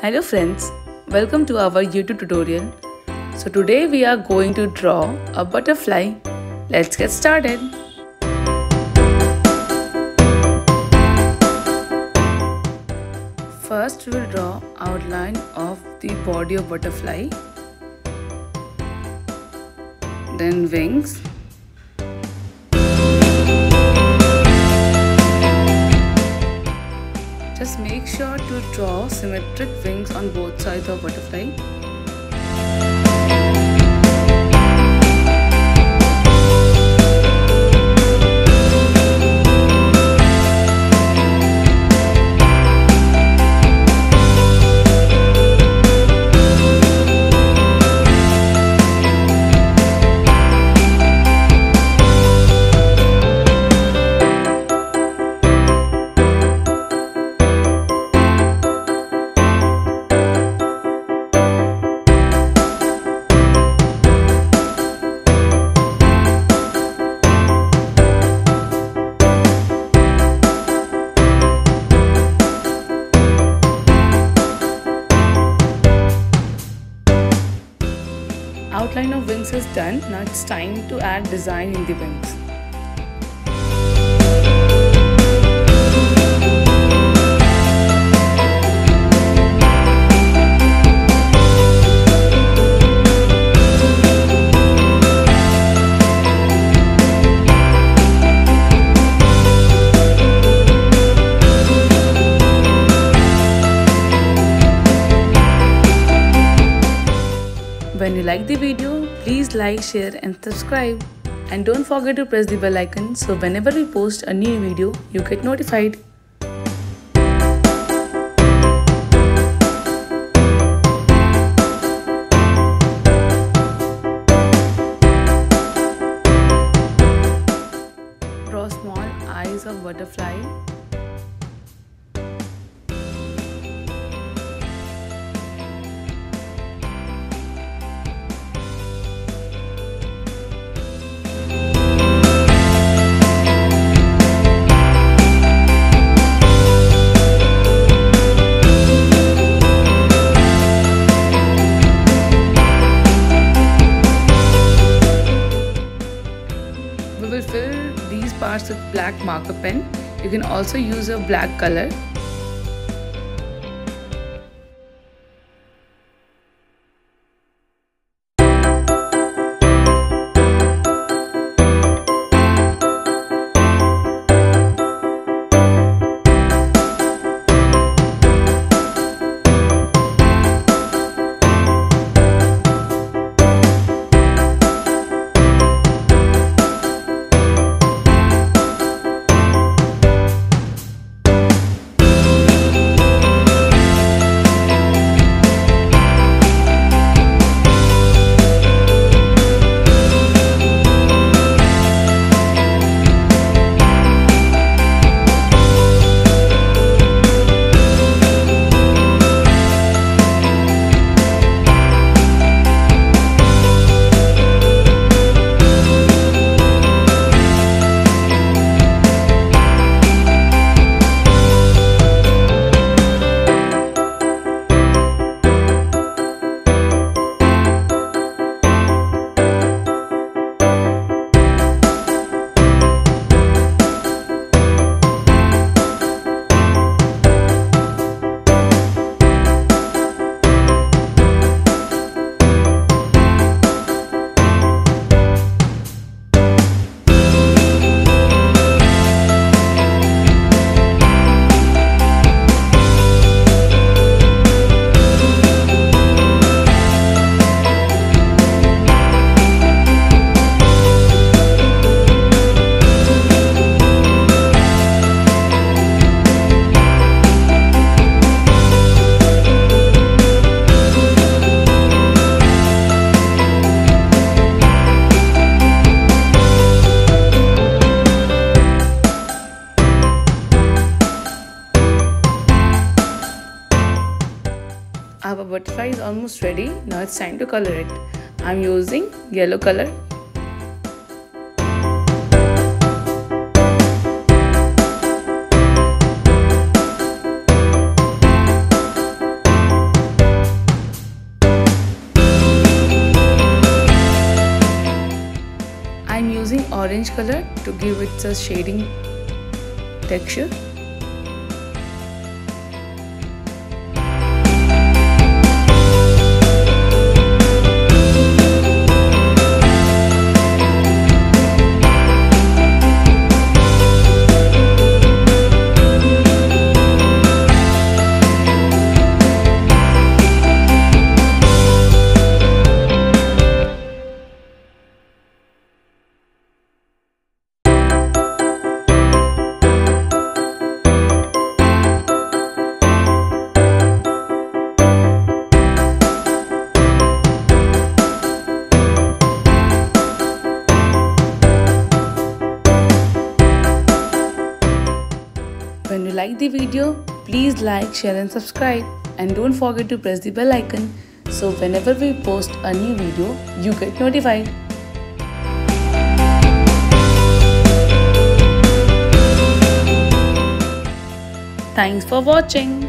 Hello friends, welcome to our YouTube tutorial. So today we are going to draw a butterfly. Let's get started. First we will draw outline of the body of butterfly, then wings, just make sure to draw symmetric wings on both sides of butterfly. Outline of wings is done. Now it's time to add design in the wings. When you like the video, please like, share and subscribe. And don't forget to press the bell icon so whenever we post a new video, you get notified. Draw small eyes of butterfly. We will fill these parts with black marker pen. You can also use a black color. Our butterfly is almost ready. Now it's time to color it. I'm using yellow color. orange color to give it a shading texture. When you like the video, please like, share and subscribe, and don't forget to press the bell icon so whenever we post a new video, you get notified. Thanks for watching.